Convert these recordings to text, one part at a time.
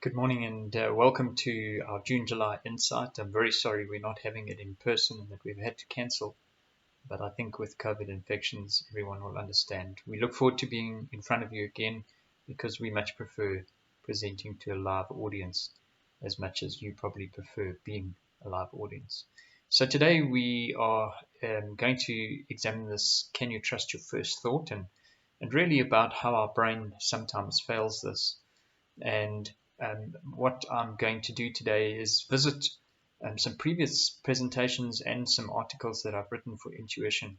Good morning and welcome to our June-July Insight. I'm very sorry we're not having it in person and that we've had to cancel, but I think with COVID infections, everyone will understand. We look forward to being in front of you again because we much prefer presenting to a live audience as much as you probably prefer being a live audience. So today we are going to examine this, can you trust your first thought, and really about how our brain sometimes fails this. And what I'm going to do today is visit some previous presentations and some articles that I've written for Intuition.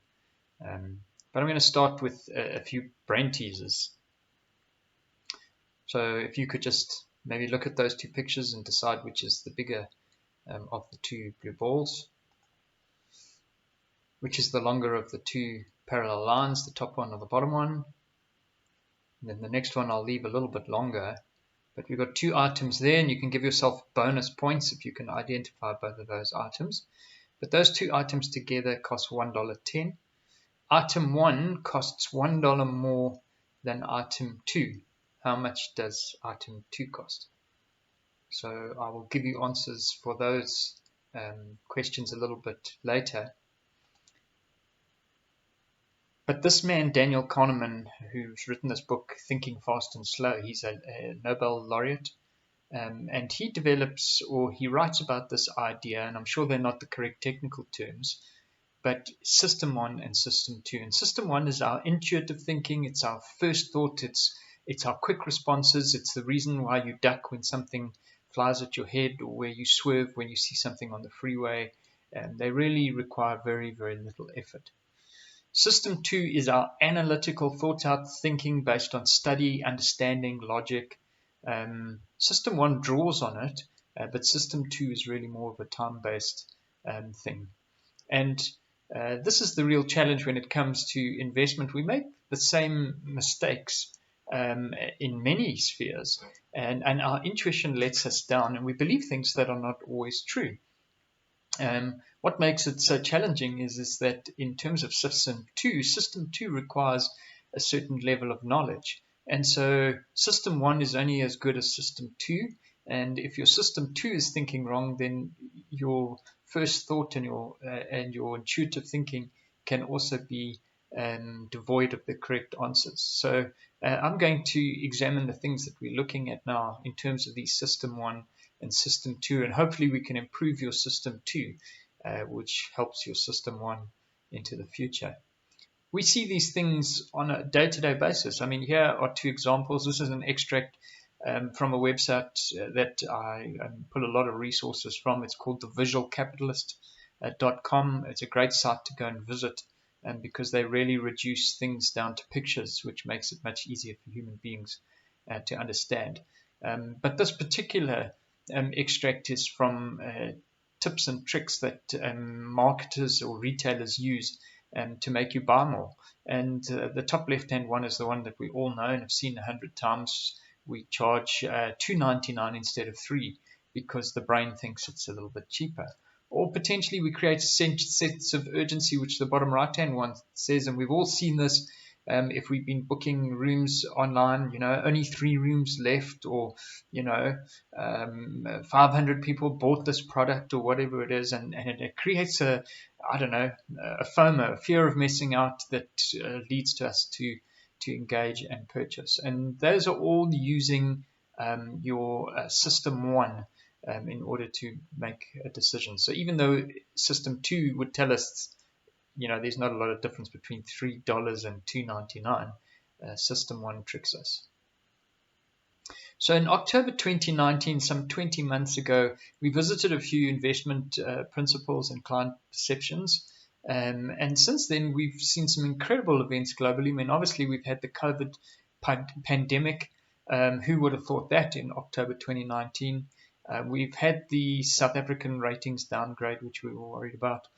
But I'm going to start with a few brain teasers. So if you could just maybe look at those two pictures and decide which is the bigger of the two blue balls, which is the longer of the two parallel lines, the top one or the bottom one. And then the next one I'll leave a little bit longer. But we've got two items there, and you can give yourself bonus points if you can identify both of those items. But those two items together cost $1.10. Item 1 costs $1 more than item 2. How much does item 2 cost? So I will give you answers for those questions a little bit later. But this man, Daniel Kahneman, who's written this book, Thinking Fast and Slow, he's a Nobel Laureate. And he develops, or he writes about this idea, and I'm sure they're not the correct technical terms, but system 1 and system 2. And system 1 is our intuitive thinking, it's our first thought, it's our quick responses, it's the reason why you duck when something flies at your head, or where you swerve when you see something on the freeway. They really require very, very little effort. System 2 is our analytical, thought-out thinking based on study, understanding, logic. System 1 draws on it, but System 2 is really more of a time-based thing. And this is the real challenge when it comes to investment. We make the same mistakes in many spheres, and our intuition lets us down, and we believe things that are not always true. What makes it so challenging is that in terms of System 2 requires a certain level of knowledge. And so System 1 is only as good as System 2. And if your System 2 is thinking wrong, then your first thought and your intuitive thinking can also be devoid of the correct answers. So I'm going to examine the things that we're looking at now in terms of these System 1 and System 2, and hopefully we can improve your System 2, which helps your System 1 into the future. We see these things on a day-to-day basis. I mean, here are two examples. This is an extract from a website that I pull a lot of resources from. It's called thevisualcapitalist.com. It's a great site to go and visit, because they really reduce things down to pictures, which makes it much easier for human beings to understand. But this particular extract is from tips and tricks that marketers or retailers use to make you buy more. And the top left-hand one is the one that we all know and have seen 100 times. We charge $2.99 instead of $3 because the brain thinks it's a little bit cheaper. Or potentially we create a sense of urgency, which the bottom right-hand one says, and we've all seen this. If we've been booking rooms online, only 3 rooms left, or 500 people bought this product, or whatever it is, and it creates a FOMO, a fear of missing out, that leads to us to engage and purchase. And those are all using your System 1 in order to make a decision. So even though System 2 would tell us there's not a lot of difference between $3 and $2.99, System 1 tricks us. So in October 2019, some 20 months ago, we visited a few investment principles and client perceptions. And since then, we've seen some incredible events globally. I mean, obviously, we've had the COVID pandemic. Who would have thought that in October 2019? We've had the South African ratings downgrade, which we were worried about.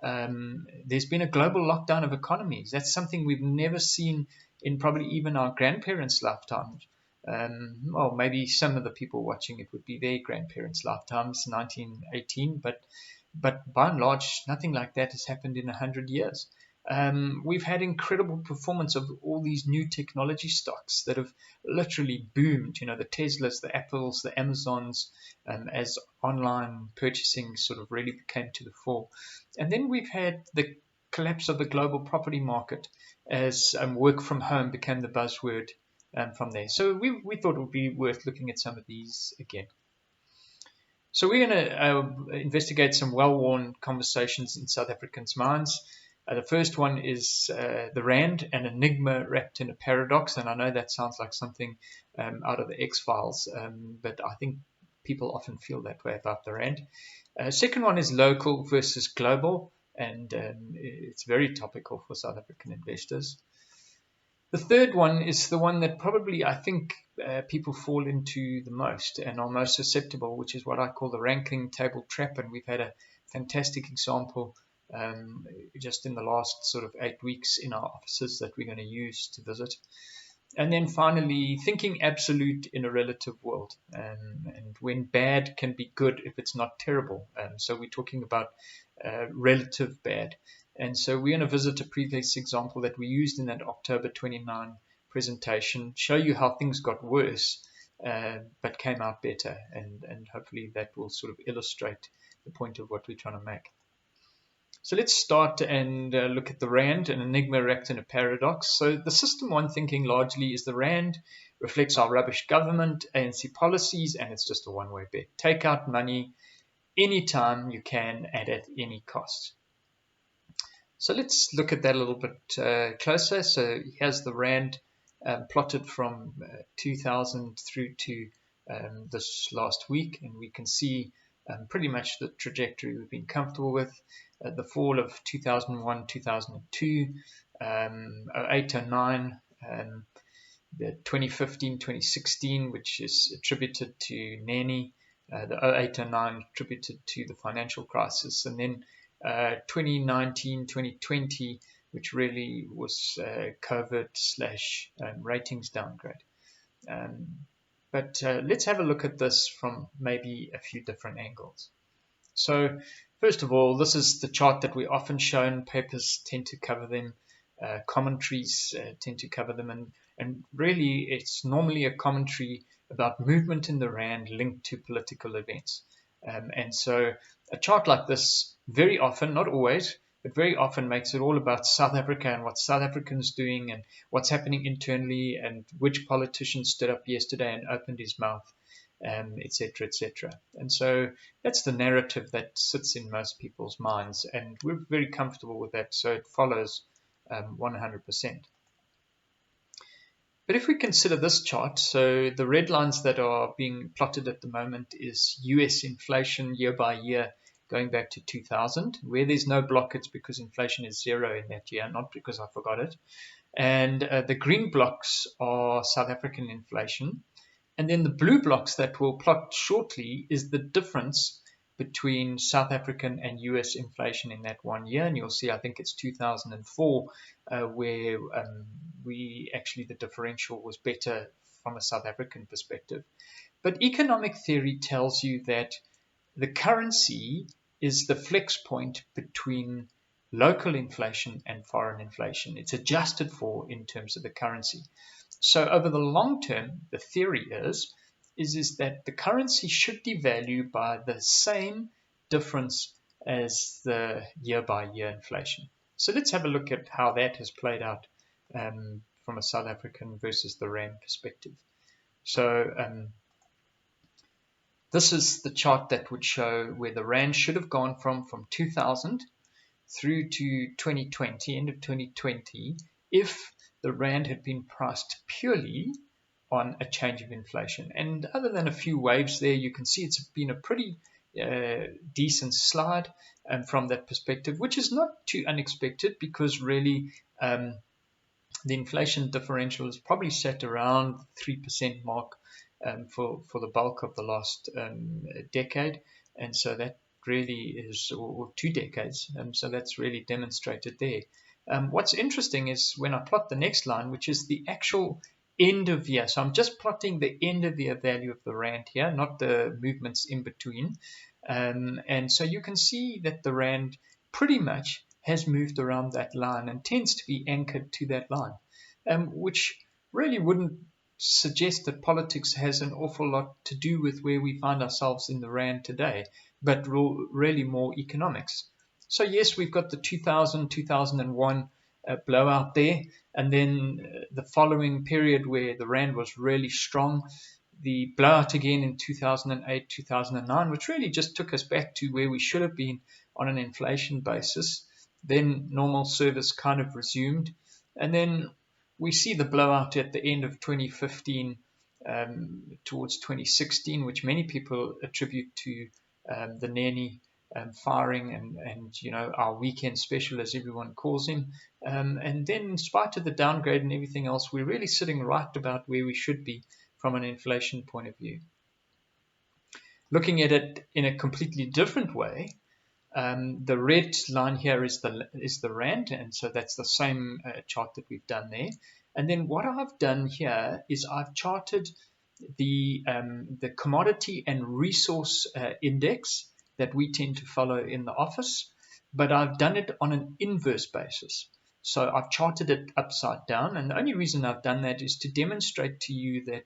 There's been a global lockdown of economies. That's something we've never seen in probably even our grandparents' lifetimes. Well, maybe some of the people watching it would be their grandparents' lifetimes, 1918, but by and large, nothing like that has happened in 100 years. We've had incredible performance of all these new technology stocks that have literally boomed. The Teslas, the Apples, the Amazons, as online purchasing sort of really came to the fore. And then we've had the collapse of the global property market as work from home became the buzzword from there. So we thought it would be worth looking at some of these again. So we're going to investigate some well-worn conversations in South Africans' minds. The first one is the Rand, an enigma wrapped in a paradox. And I know that sounds like something out of the X-Files, but I think people often feel that way about the Rand. Second one is local versus global, and it's very topical for South African investors. The third one is the one that probably I think people fall into the most and are most susceptible, which is what I call the ranking table trap. And we've had a fantastic example just in the last sort of 8 weeks in our offices that we're going to use to visit. And then finally, thinking absolute in a relative world, and when bad can be good if it's not terrible. So we're talking about relative bad. And so we're going to visit a previous example that we used in that October 29 presentation, show you how things got worse, but came out better. And hopefully that will sort of illustrate the point of what we're trying to make. So let's start and look at the Rand, an enigma wrapped in a paradox. So the system one thinking largely is the Rand reflects our rubbish government, ANC policies, and it's just a one-way bet. Take out money anytime you can and at any cost. So let's look at that a little bit closer. So here's the Rand plotted from 2000 through to this last week, and we can see pretty much the trajectory we've been comfortable with. The fall of 2001, 2002, 08, 09, the 2015, 2016, which is attributed to Neni, the 08, 09 attributed to the financial crisis, and then 2019, 2020, which really was COVID / ratings downgrade. But let's have a look at this from maybe a few different angles. So first of all, this is the chart that we often show in papers, tend to cover them, commentaries tend to cover them, and really it's normally a commentary about movement in the Rand linked to political events. And so a chart like this very often, not always, but very often makes it all about South Africa and what South Africans doing and what's happening internally and which politician stood up yesterday and opened his mouth, etc., etc. And so that's the narrative that sits in most people's minds, and we're very comfortable with that, so it follows 100%. But if we consider this chart, so the red lines that are being plotted at the moment is US inflation year by year going back to 2000. Where there's no block, it's because inflation is zero in that year, not because I forgot it. And the green blocks are South African inflation. And then the blue blocks that we'll plot shortly is the difference between South African and US inflation in that 1 year. And you'll see, I think it's 2004, where we actually, the differential was better from a South African perspective. But economic theory tells you that the currency is the flex point between local inflation and foreign inflation. It's adjusted for in terms of the currency. So over the long term, the theory is that the currency should devalue by the same difference as the year-by-year inflation. So let's have a look at how that has played out from a South African versus the Rand perspective. So this is the chart that would show where the Rand should have gone from 2000 through to 2020, end of 2020, if the Rand had been priced purely on a change of inflation. And other than a few waves there, you can see it's been a pretty decent slide from that perspective, which is not too unexpected because really the inflation differential is probably set around 3% mark for the bulk of the last decade. And so that really is, or 2 decades, so that's really demonstrated there. What's interesting is when I plot the next line, which is the actual end of year. So I'm just plotting the end of year value of the Rand here, not the movements in between. And so you can see that the Rand pretty much has moved around that line and tends to be anchored to that line, which really wouldn't suggest that politics has an awful lot to do with where we find ourselves in the rand today, but really more economics. So yes, we've got the 2000, 2001 blowout there, and then the following period where the rand was really strong, the blowout again in 2008, 2009, which really just took us back to where we should have been on an inflation basis. Then normal service kind of resumed, and then we see the blowout at the end of 2015 towards 2016, which many people attribute to the nanny firing and our weekend special, as everyone calls him. And then in spite of the downgrade and everything else, we're really sitting right about where we should be from an inflation point of view. Looking at it in a completely different way, the red line here is the rand, and so that's the same chart that we've done there. And then what I've done here is I've charted the commodity and resource index that we tend to follow in the office, but I've done it on an inverse basis. So I've charted it upside down, and the only reason I've done that is to demonstrate to you that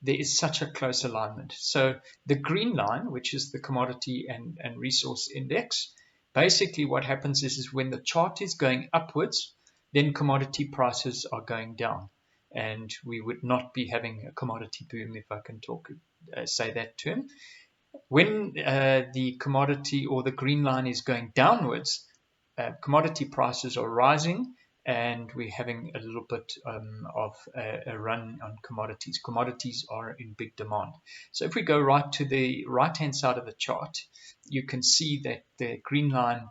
there is such a close alignment. So the green line, which is the commodity and resource index, basically what happens is when the chart is going upwards, then commodity prices are going down, and we would not be having a commodity boom, if I can say that term. When the commodity or the green line is going downwards, commodity prices are rising, and we're having a little bit of a run on commodities. Commodities are in big demand. So if we go right to the right-hand side of the chart, you can see that the green line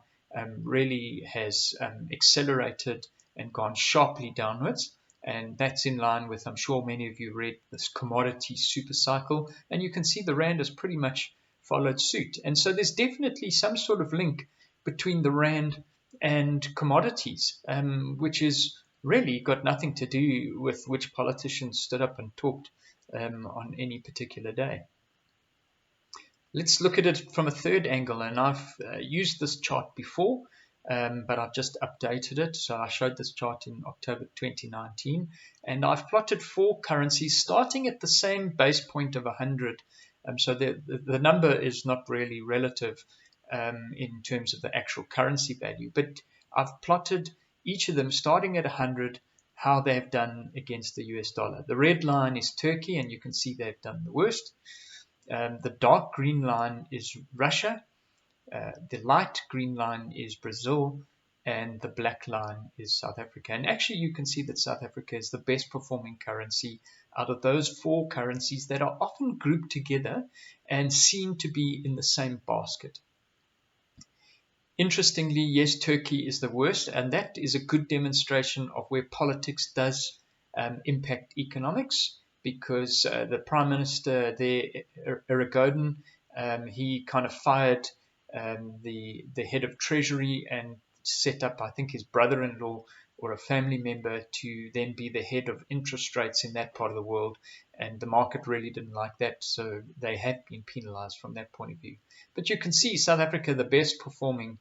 really has accelerated and gone sharply downwards. And that's in line with, I'm sure many of you read this commodity super cycle, and you can see the rand has pretty much followed suit. And so there's definitely some sort of link between the rand and commodities, which is really got nothing to do with which politicians stood up and talked on any particular day. Let's look at it from a third angle, and I've used this chart before, but I've just updated it. So I showed this chart in October 2019, and I've plotted 4 currencies starting at the same base point of 100. So the number is not really relative in terms of the actual currency value, but I've plotted each of them starting at 100, how they've done against the US dollar. The red line is Turkey, and you can see they've done the worst. The dark green line is Russia. The light green line is Brazil, and the black line is South Africa. And actually you can see that South Africa is the best performing currency out of those 4 currencies that are often grouped together and seem to be in the same basket. Interestingly, yes, Turkey is the worst, and that is a good demonstration of where politics does impact economics, because the Prime Minister there, Erdogan, he kind of fired the head of Treasury and set up, I think, his brother-in-law or a family member to then be the head of interest rates in that part of the world, and the market really didn't like that, so they had been penalized from that point of view. But you can see South Africa, the best performing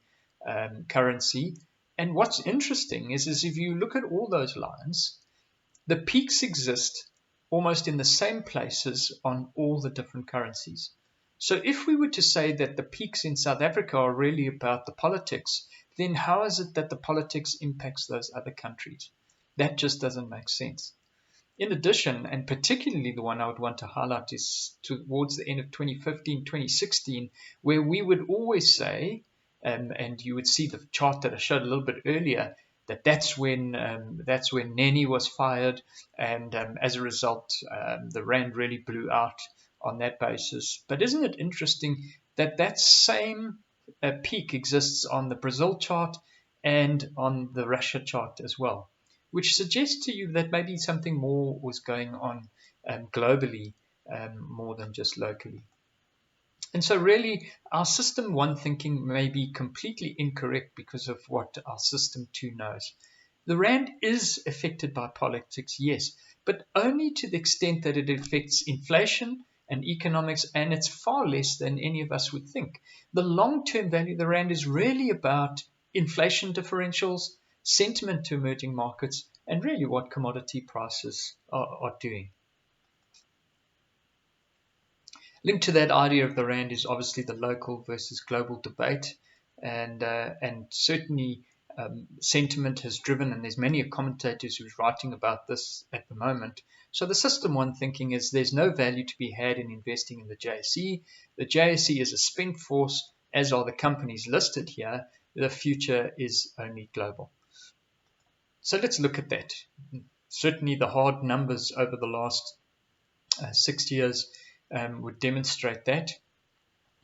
currency, and what's interesting is if you look at all those lines, the peaks exist almost in the same places on all the different currencies. So if we were to say that the peaks in South Africa are really about the politics, then how is it that the politics impacts those other countries? That just doesn't make sense. In addition, and particularly the one I would want to highlight, is towards the end of 2015, 2016, where we would always say, and you would see the chart that I showed a little bit earlier, that's when Neni was fired, and as a result, the rand really blew out on that basis. But isn't it interesting that same peak exists on the Brazil chart and on the Russia chart as well, which suggests to you that maybe something more was going on globally more than just locally. And so really, our system 1 thinking may be completely incorrect because of what our system 2 knows. The rand is affected by politics, yes, but only to the extent that it affects inflation and economics, and it's far less than any of us would think. The long-term value of the rand is really about inflation differentials, sentiment to emerging markets, and really what commodity prices are doing. Linked to that idea of the rand is obviously the local versus global debate, and certainly sentiment has driven, and there's many commentators who's writing about this at the moment. So the system one thinking is there's no value to be had in investing in the JSE. The JSE is a spent force, as are the companies listed here. The future is only global. So let's look at that. Certainly the hard numbers over the last 6 years would demonstrate that.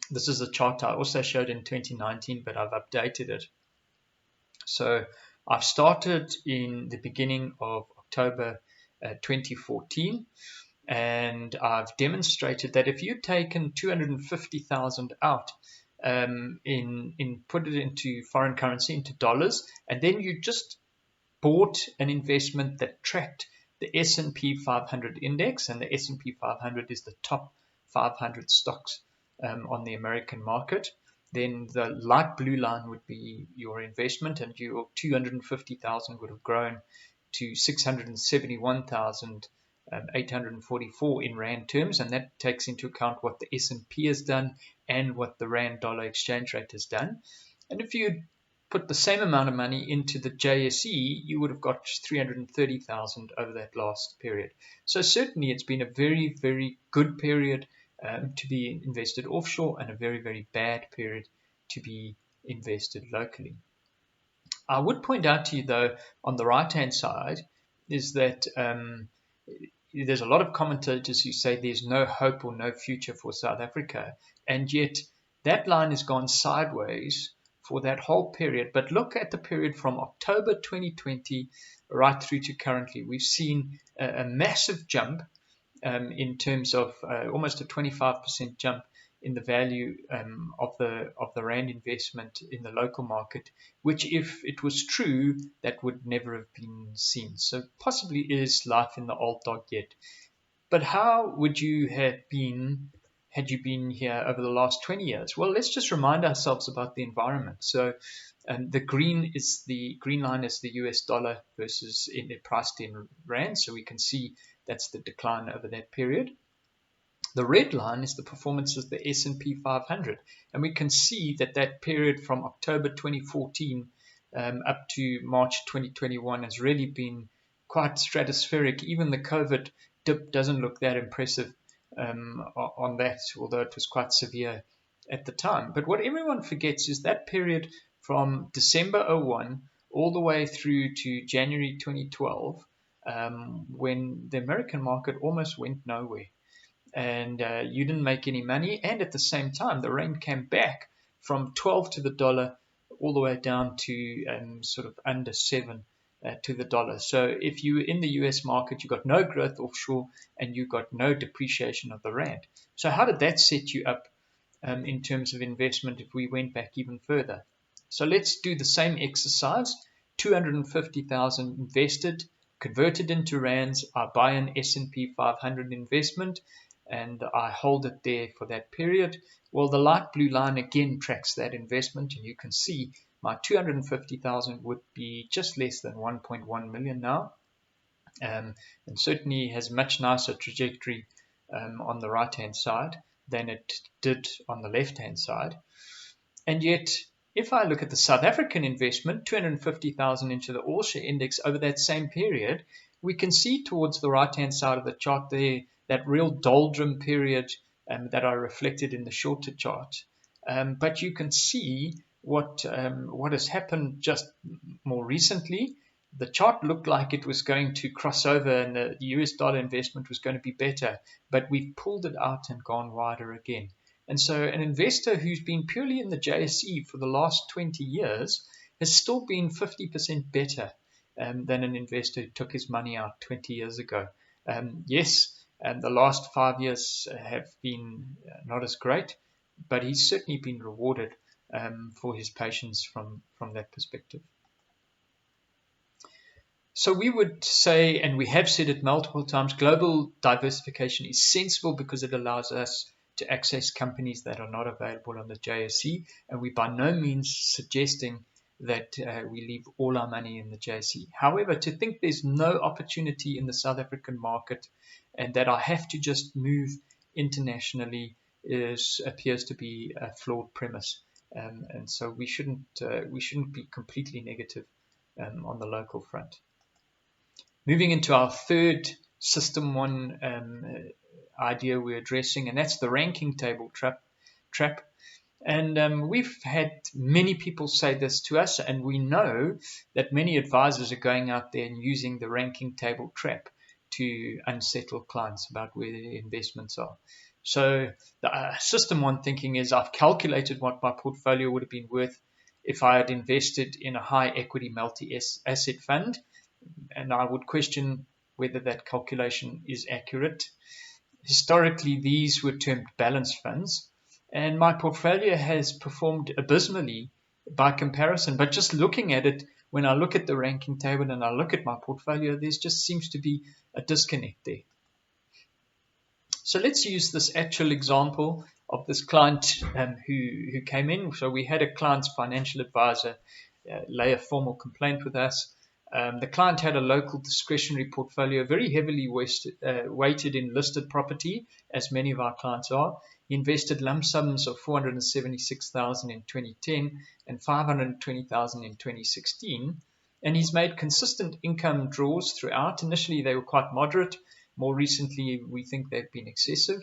This is a chart I also showed in 2019, but I've updated it. So I've started in the beginning of October 2014, and I've demonstrated that if you'd taken 250,000 out in put it into foreign currency, into dollars, and then you just bought an investment that tracked the S&P 500 index, and the S&P 500 is the top 500 stocks on the American market, then the light blue line would be your investment, and your 250,000 would have grown to 671,844 in rand terms, and that takes into account what the S&P has done and what the rand dollar exchange rate has done. And if you put the same amount of money into the JSE, you would have got 330,000 over that last period. So certainly it's been a very, very good period to be invested offshore, and a very, very bad period to be invested locally. I would point out to you, though, on the right-hand side, is that there's a lot of commentators who say there's no hope or no future for South Africa, and yet that line has gone sideways for that whole period. But look at the period from October 2020 right through to currently. We've seen a massive jump in terms of almost a 25% jump in the value of the rand investment in the local market, which, if it was true, that would never have been seen. So possibly is life in the old dog yet. But how would you have been had you been here over the last 20 years? Well, let's just remind ourselves about the environment. So the green line is the US dollar versus priced in rand. So we can see that's the decline over that period. The red line is the performance of the S&P 500. And we can see that that period from October 2014 up to March 2021 has really been quite stratospheric. Even the COVID dip doesn't look that impressive on that, although it was quite severe at the time. But what everyone forgets is that period from December 01 all the way through to January 2012, when the American market almost went nowhere, and you didn't make any money, and at the same time the rand came back from 12 to the dollar all the way down to sort of under 7 to the dollar. So if you were in the US market, you got no growth offshore and you got no depreciation of the rand. So how did that set you up in terms of investment if we went back even further? So let's do the same exercise. 250,000 invested, converted into rands. I buy an S&P 500 investment and I hold it there for that period. Well, the light blue line again tracks that investment, and you can see my 250,000 would be just less than 1.1 million now, and certainly has a much nicer trajectory on the right-hand side than it did on the left-hand side. And yet, if I look at the South African investment, 250,000 into the All Share Index over that same period, we can see towards the right-hand side of the chart there that real doldrum period that I reflected in the shorter chart. But you can see what has happened just more recently. The chart looked like it was going to cross over and the US dollar investment was going to be better, but we've pulled it out and gone wider again. And so an investor who's been purely in the JSE for the last 20 years has still been 50% better than an investor who took his money out 20 years ago. Yes, the last 5 years have been not as great, but he's certainly been rewarded for his patience from that perspective. So we would say, and we have said it multiple times, global diversification is sensible because it allows us to access companies that are not available on the JSE, and we're by no means suggesting that we leave all our money in the JSE. However, to think there's no opportunity in the South African market and that I have to just move internationally appears to be a flawed premise. And so we shouldn't be completely negative on the local front. Moving into our third system one idea we're addressing, and that's the ranking table trap. And we've had many people say this to us, and we know that many advisors are going out there and using the ranking table trap to unsettle clients about where their investments are. So the system one thinking is, I've calculated what my portfolio would have been worth if I had invested in a high equity multi-asset fund, and I would question whether that calculation is accurate. Historically, these were termed balanced funds, and my portfolio has performed abysmally by comparison. But just looking at it, when I look at the ranking table and I look at my portfolio, there just seems to be a disconnect there. So let's use this actual example of this client who came in. So we had a client's financial advisor lay a formal complaint with us. The client had a local discretionary portfolio, very heavily weighted in listed property, as many of our clients are. He invested lump sums of $476,000 in 2010 and $520,000 in 2016. And he's made consistent income draws throughout. Initially, they were quite moderate. More recently, we think they've been excessive.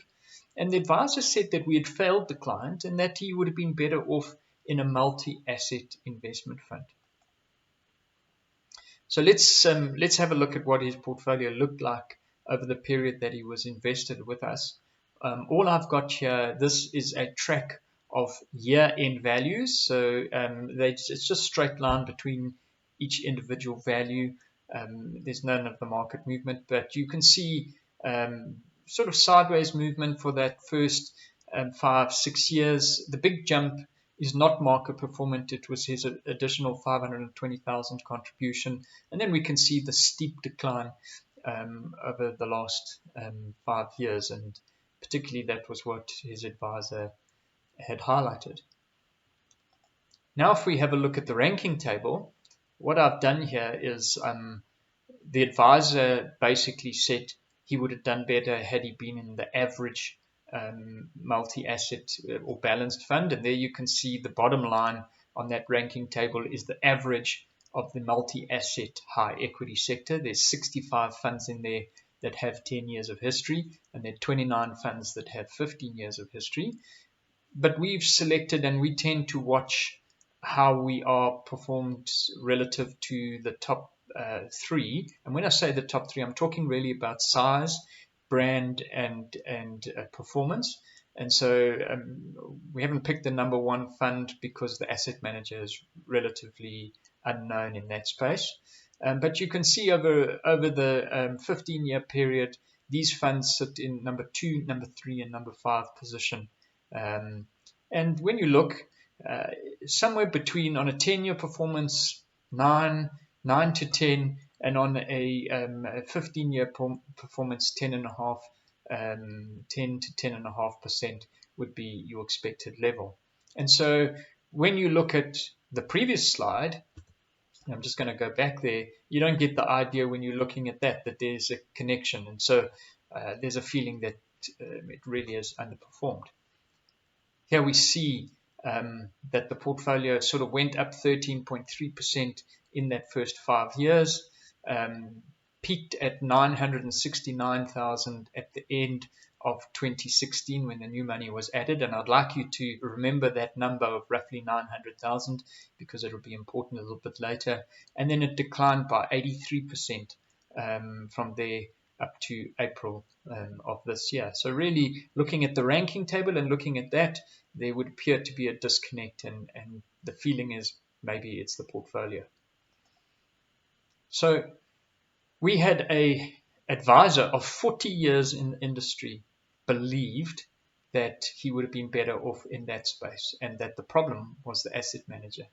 And the advisor said that we had failed the client and that he would have been better off in a multi-asset investment fund. So let's have a look at what his portfolio looked like over the period that he was invested with us. All I've got here, this is a track of year-end values. So it's just straight line between each individual value. There's none of the market movement, but you can see sort of sideways movement for that first 5-6 years. The big jump is not market performance. It was his additional 520,000 contribution. And then we can see the steep decline over the last 5 years. And particularly that was what his advisor had highlighted. Now, if we have a look at the ranking table, what I've done here is the advisor basically said he would have done better had he been in the average multi-asset or balanced fund. And there you can see the bottom line on that ranking table is the average of the multi-asset high equity sector. There's 65 funds in there that have 10 years of history, and there are 29 funds that have 15 years of history. But we've selected, and we tend to watch how we are performed relative to the top 3. And when I say the top 3, I'm talking really about size, brand, and performance. And so we haven't picked the number 1 fund because the asset manager is relatively unknown in that space. But you can see over the 15-year period, these funds sit in number 2, number 3, and number 5 position. And when you look, somewhere between, on a 10-year performance, 9 to 10, and on a 15-year performance, 10 to 10.5% would be your expected level. And so when you look at the previous slide, I'm just going to go back there, you don't get the idea when you're looking at that there's a connection. And so there's a feeling that it really is underperformed. Here we see that the portfolio sort of went up 13.3% in that first 5 years, peaked at 969,000 at the end of 2016 when the new money was added. And I'd like you to remember that number of roughly 900,000 because it will be important a little bit later. And then it declined by 83% from there up to April of this year. So really looking at the ranking table and looking at that, there would appear to be a disconnect, and the feeling is maybe it's the portfolio. So we had a advisor of 40 years in the industry believed that he would have been better off in that space and that the problem was the asset manager.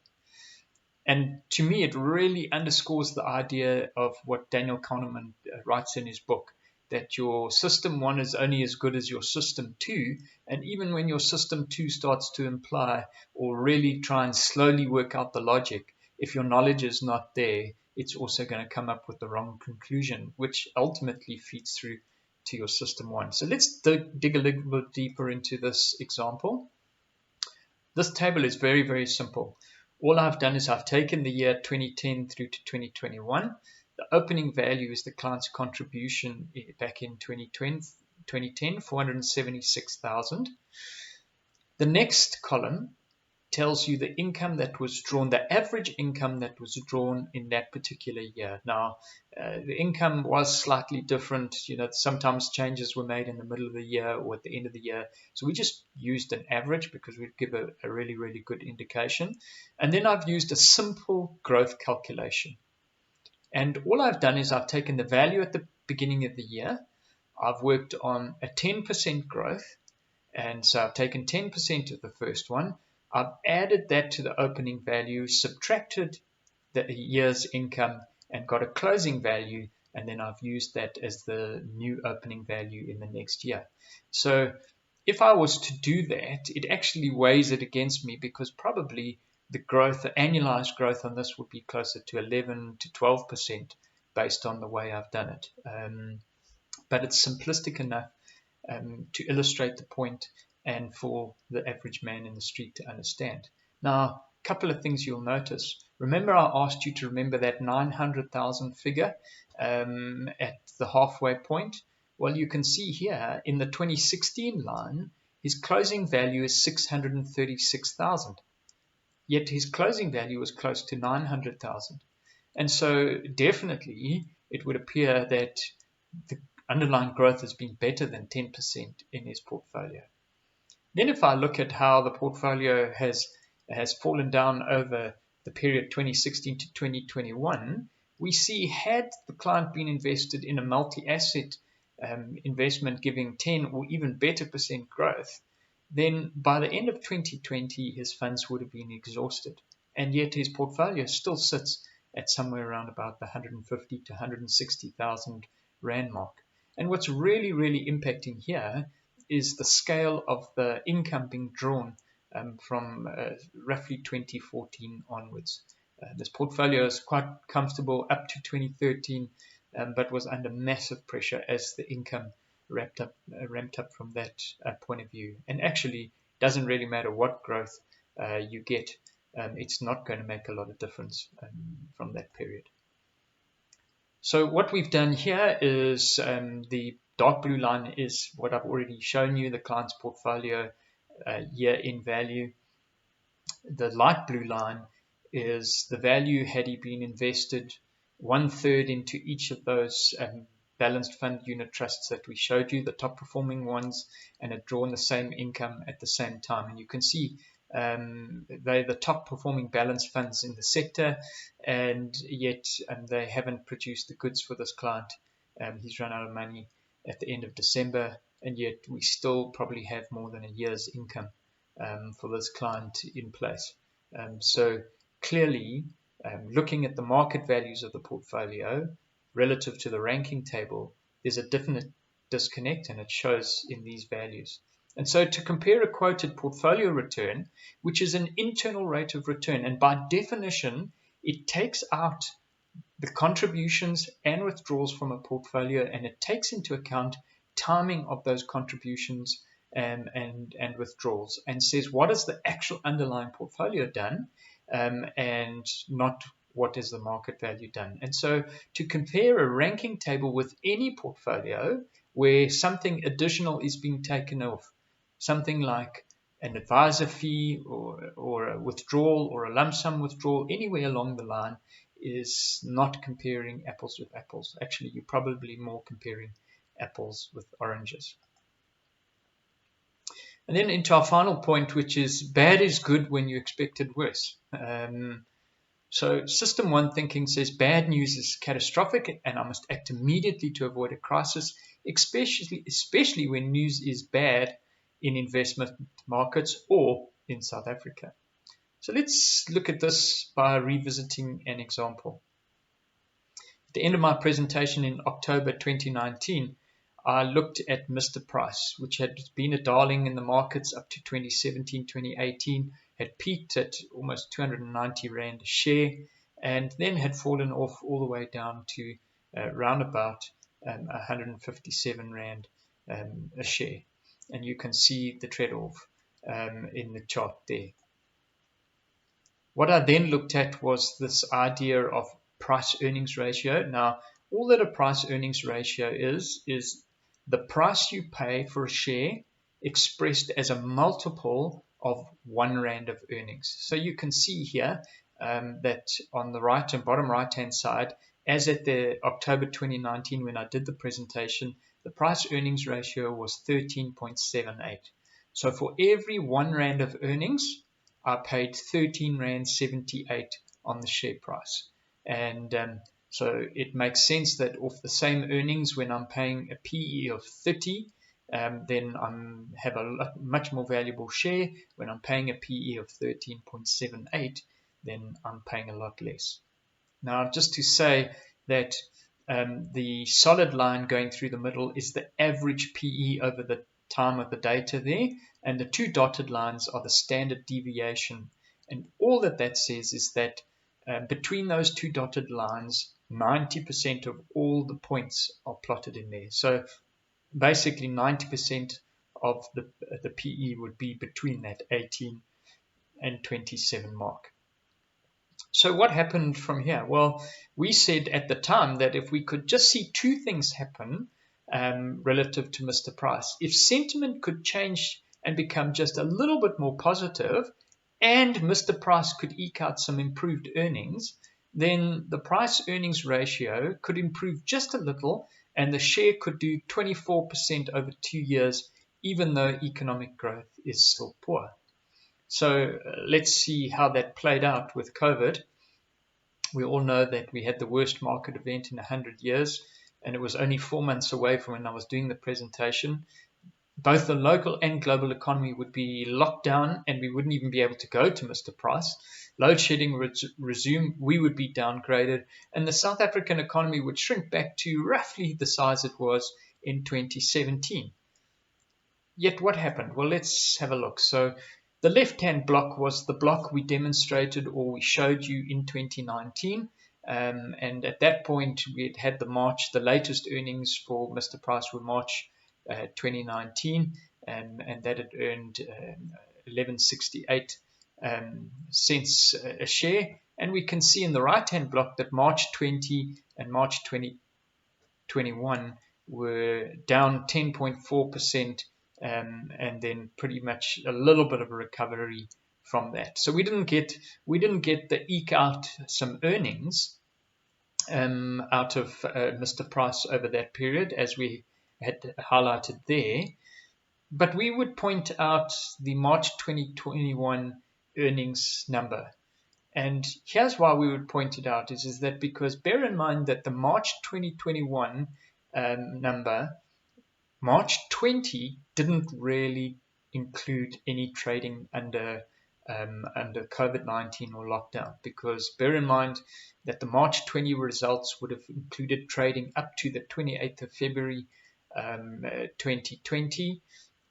And to me, it really underscores the idea of what Daniel Kahneman writes in his book, that your system 1 is only as good as your system 2. And even when your system 2 starts to imply or really try and slowly work out the logic, if your knowledge is not there, it's also going to come up with the wrong conclusion, which ultimately feeds through to your system one. So let's dig a little bit deeper into this example. This table is very, very simple. All I've done is I've taken the year 2010 through to 2021. The opening value is the client's contribution back in 2010, 476,000. The next column tells you the income that was drawn, the average income that was drawn in that particular year. Now, the income was slightly different. Sometimes changes were made in the middle of the year or at the end of the year. So we just used an average because we'd give a really, really good indication. And then I've used a simple growth calculation. And all I've done is I've taken the value at the beginning of the year. I've worked on a 10% growth. And so I've taken 10% of the first one. I've added that to the opening value, subtracted the year's income, and got a closing value, and then I've used that as the new opening value in the next year. So if I was to do that, it actually weighs it against me, because probably the annualized growth on this would be closer to 11 to 12% based on the way I've done it. But it's simplistic enough to illustrate the point and for the average man in the street to understand. Now, a couple of things you'll notice. Remember, I asked you to remember that 900,000 figure at the halfway point? Well, you can see here in the 2016 line, his closing value is 636,000. Yet his closing value was close to 900,000. And so definitely it would appear that the underlying growth has been better than 10% in his portfolio. Then if I look at how the portfolio has fallen down over the period 2016 to 2021, we see had the client been invested in a multi-asset investment giving 10 or even better percent growth, then by the end of 2020, his funds would have been exhausted. And yet his portfolio still sits at somewhere around about the 150 to 160,000 Rand mark. And what's really, really impacting here is the scale of the income being drawn from roughly 2014 onwards. This portfolio is quite comfortable up to 2013, but was under massive pressure as the income ramped up from that point of view. And actually, doesn't really matter what growth you get. It's not going to make a lot of difference from that period. So what we've done here is the dark blue line is what I've already shown you, the client's portfolio year in value. The light blue line is the value had he been invested 1/3 into each of those balanced fund unit trusts that we showed you, the top performing ones, and had drawn the same income at the same time. And you can see they're the top performing balanced funds in the sector, and yet they haven't produced the goods for this client. He's run out of money at the end of December, and yet we still probably have more than a year's income for this client in place. So clearly, looking at the market values of the portfolio relative to the ranking table, there's a definite disconnect, and it shows in these values. And so to compare a quoted portfolio return, which is an internal rate of return, and by definition, it takes out the contributions and withdrawals from a portfolio, and it takes into account timing of those contributions and withdrawals, and says what has the actual underlying portfolio done, and not what has the market value done. And so to compare a ranking table with any portfolio where something additional is being taken off, something like an advisor fee or a withdrawal or a lump sum withdrawal anywhere along the line, is not comparing apples with apples. Actually, you're probably more comparing apples with oranges. And then into our final point, which is bad is good when you expected worse. So System 1 thinking says bad news is catastrophic and I must act immediately to avoid a crisis, especially when news is bad in investment markets or in South Africa. So let's look at this by revisiting an example. At the end of my presentation in October 2019, I looked at Mr. Price, which had been a darling in the markets up to 2017, 2018, had peaked at almost 290 Rand a share, and then had fallen off all the way down to round about 157 Rand a share. And you can see the trade-off in the chart there. What I then looked at was this idea of price earnings ratio. Now, all that a price earnings ratio is the price you pay for a share expressed as a multiple of 1 Rand of earnings. So you can see here that on the right and bottom right hand side, as at the October 2019 when I did the presentation, the price earnings ratio was 13.78. So for every 1 Rand of earnings, I paid 13 Rand 78 on the share price. And so it makes sense that off the same earnings, when I'm paying a PE of 30, then I have a much more valuable share. When I'm paying a PE of 13.78, then I'm paying a lot less. Now, just to say that the solid line going through the middle is the average PE over the time of the data there, and the 2 dotted lines are the standard deviation. And all that says is that between those 2 dotted lines, 90% of all the points are plotted in there. So basically 90% of the PE would be between that 18 and 27 mark. So what happened from here? Well, we said at the time that if we could just see 2 things happen relative to Mr. Price, if sentiment could change and become just a little bit more positive, and Mr. Price could eke out some improved earnings, then the price earnings ratio could improve just a little, and the share could do 24% over 2 years, even though economic growth is still poor. So let's see how that played out with COVID. We all know that we had the worst market event in 100 years, and it was only 4 months away from when I was doing the presentation. Both the local and global economy would be locked down, and we wouldn't even be able to go to Mr. Price. Load shedding would resume, we would be downgraded, and the South African economy would shrink back to roughly the size it was in 2017. Yet what happened? Well, let's have a look. So the left-hand block was the block we demonstrated or we showed you in 2019. And at that point, we had the latest earnings for Mr. Price were March 2019, and that had earned 11.68 cents a share. And we can see in the right-hand block that March 20 and March 2021 were down 10.4%. And then pretty much a little bit of a recovery from that. So we didn't get the eke out some earnings out of Mr. Price over that period, as we had highlighted there. But we would point out the March 2021 earnings number. And here's why we would point it out is that because bear in mind that the March 2021 number, March 20 didn't really include any trading under COVID-19 or lockdown, because bear in mind that the March 20 results would have included trading up to the 28th of February 2020,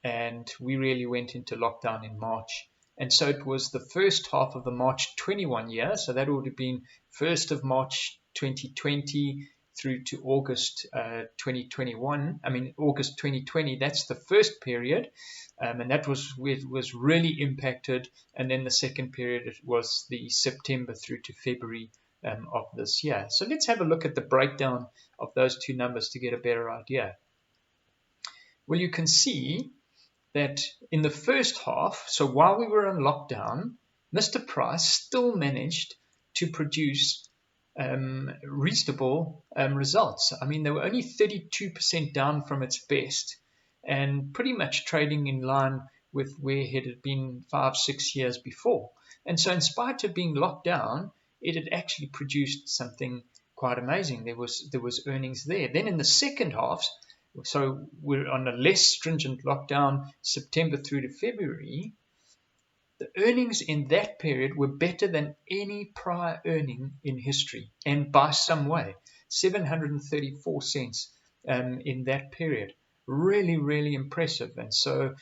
and we really went into lockdown in March. And so it was the first half of the March 21 year, so that would have been 1st of March 2020 through to August 2021. I mean, August 2020, that's the first period, and that was really impacted. And then the second period was the September through to February of this year. So let's have a look at the breakdown of those 2 numbers to get a better idea. Well, you can see that in the first half, so while we were on lockdown, Mr. Price still managed to produce reasonable results. I mean, they were only 32% down from its best and pretty much trading in line with where it had been 5-6 years before. And so in spite of being locked down, it had actually produced something quite amazing. There was earnings there. Then in the second half, so we're on a less stringent lockdown, September through to February, the earnings in that period were better than any prior earning in history, and by some way, 734 cents in that period. really, really impressive. And so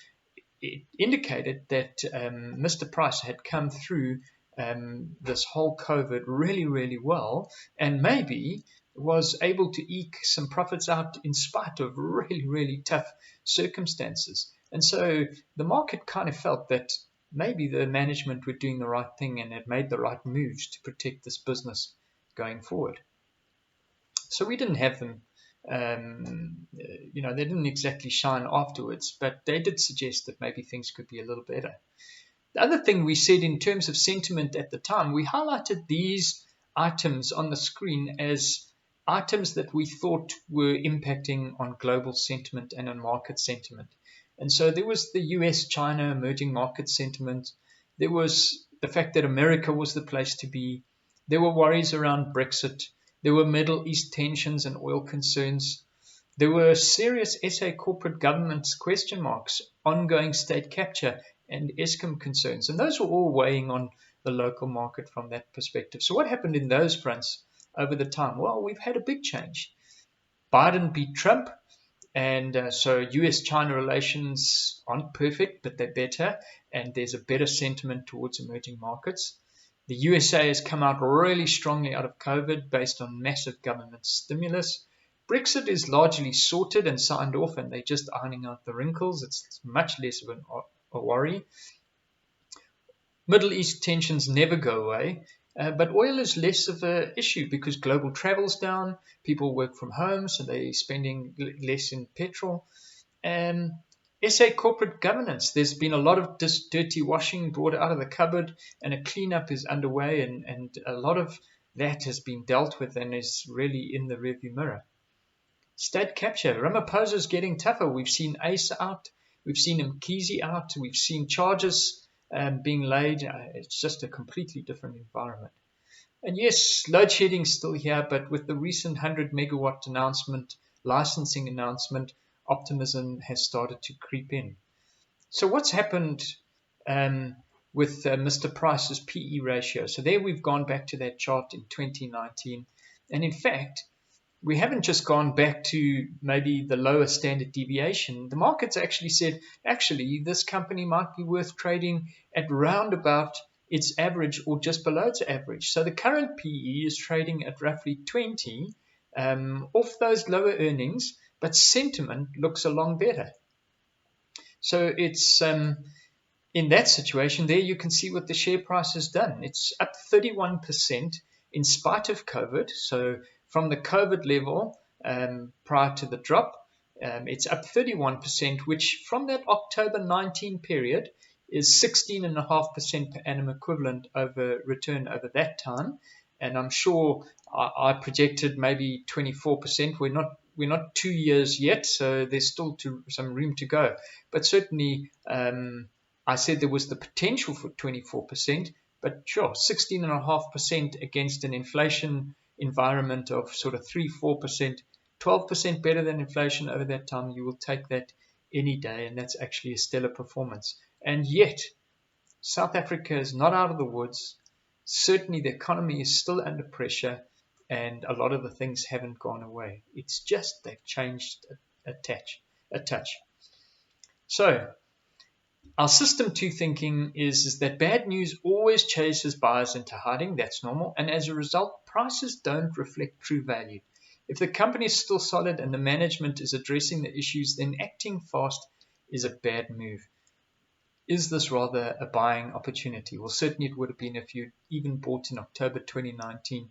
it indicated that Mr. Price had come through this whole COVID really, really well, and maybe was able to eke some profits out in spite of really, really tough circumstances. And so the market kind of felt that maybe the management were doing the right thing and had made the right moves to protect this business going forward. So we didn't have them, they didn't exactly shine afterwards, but they did suggest that maybe things could be a little better. The other thing we said in terms of sentiment at the time, we highlighted these items on the screen as items that we thought were impacting on global sentiment and on market sentiment. And so there was the US-China emerging market sentiment. There was the fact that America was the place to be. There were worries around Brexit. There were Middle East tensions and oil concerns. There were serious SA corporate governance question marks, ongoing state capture, and Eskom concerns. And those were all weighing on the local market from that perspective. So what happened in those fronts over the time? Well, we've had a big change. Biden beat Trump. And so US-China relations aren't perfect, but they're better. And there's a better sentiment towards emerging markets. The USA has come out really strongly out of COVID based on massive government stimulus. Brexit is largely sorted and signed off, and they're just ironing out the wrinkles. It's much less of a worry. Middle East tensions never go away, but oil is less of an issue because global travel's down, people work from home, so they're spending less in petrol. SA corporate governance, there's been a lot of dirty washing brought out of the cupboard, and a cleanup is underway, and a lot of that has been dealt with and is really in the rearview mirror. State capture, Ramaphosa's getting tougher. We've seen Ace out, we've seen Mkhize out, we've seen charges being laid. It's just a completely different environment. And yes, load shedding's still here, but with the recent 100 megawatt announcement, licensing announcement, optimism has started to creep in. So what's happened with Mr. Price's PE ratio? So there we've gone back to that chart in 2019. And in fact, we haven't just gone back to maybe the lower standard deviation. The market's actually said, this company might be worth trading at round about its average or just below its average. So the current PE is trading at roughly 20 off those lower earnings, but sentiment looks a lot better. So it's in that situation there, you can see what the share price has done. It's up 31% in spite of COVID. So from the COVID level prior to the drop, it's up 31%, which from that October 19 period is 16.5% per annum equivalent over return over that time. And I'm sure I projected maybe 24%. We're not 2 years yet, so there's still some room to go. But certainly, I said there was the potential for 24%, but sure, 16.5% against an inflation environment of sort of 3-4%, 12% better than inflation over that time. You will take that any day, and that's actually a stellar performance. And yet, South Africa is not out of the woods. Certainly, the economy is still under pressure, and a lot of the things haven't gone away. It's just they've changed a touch. So, our system 2 thinking is that bad news always chases buyers into hiding. That's normal. And as a result, prices don't reflect true value. If the company is still solid and the management is addressing the issues, then acting fast is a bad move. Is this rather a buying opportunity? Well, certainly it would have been if you even bought in October 2019.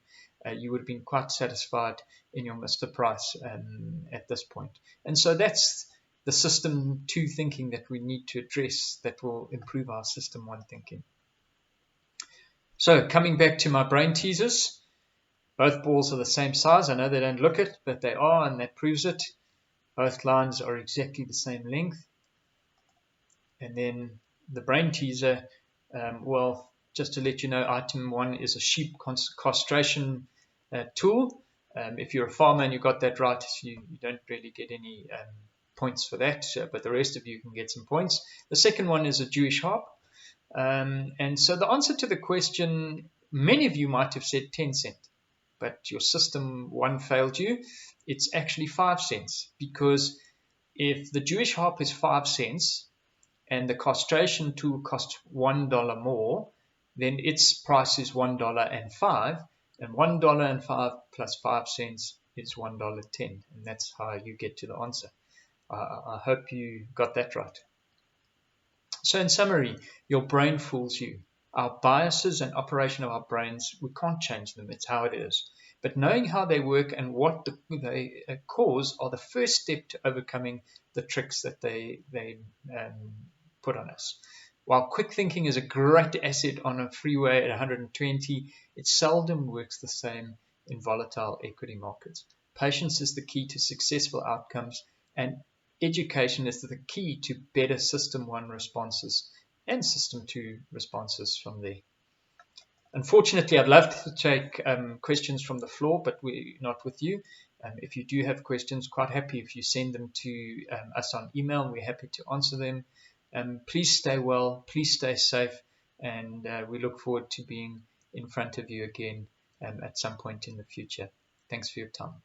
You would have been quite satisfied in your Mr. Price at this point. And so that's the system 2 thinking that we need to address that will improve our system 1 thinking. So coming back to my brain teasers, both balls are the same size. I know they don't look it, but they are, and that proves it. Both lines are exactly the same length. And then the brain teaser, just to let you know, item 1 is a sheep castration tool. If you're a farmer and you got that right, you don't really get any points for that, but the rest of you can get some points. The second one is a Jewish harp. And so the answer to the question, many of you might have said 10 cents, but your system 1 failed you. It's actually 5 cents because if the Jewish harp is 5 cents and the castration tool costs $1 more, then its price is $1.05, and $1.05 plus 5 cents is $1.10, and that's how you get to the answer. I hope you got that right. So in summary, your brain fools you. Our biases and operation of our brains, we can't change them. It's how it is. But knowing how they work and what they cause are the first step to overcoming the tricks that they put on us. While quick thinking is a great asset on a freeway at 120, it seldom works the same in volatile equity markets. Patience is the key to successful outcomes, and education is the key to better System 1 responses and System 2 responses from there. Unfortunately, I'd love to take questions from the floor, but we're not with you. If you do have questions, quite happy if you send them to us on email. We're happy to answer them. Please stay well, please stay safe, and we look forward to being in front of you again at some point in the future. Thanks for your time.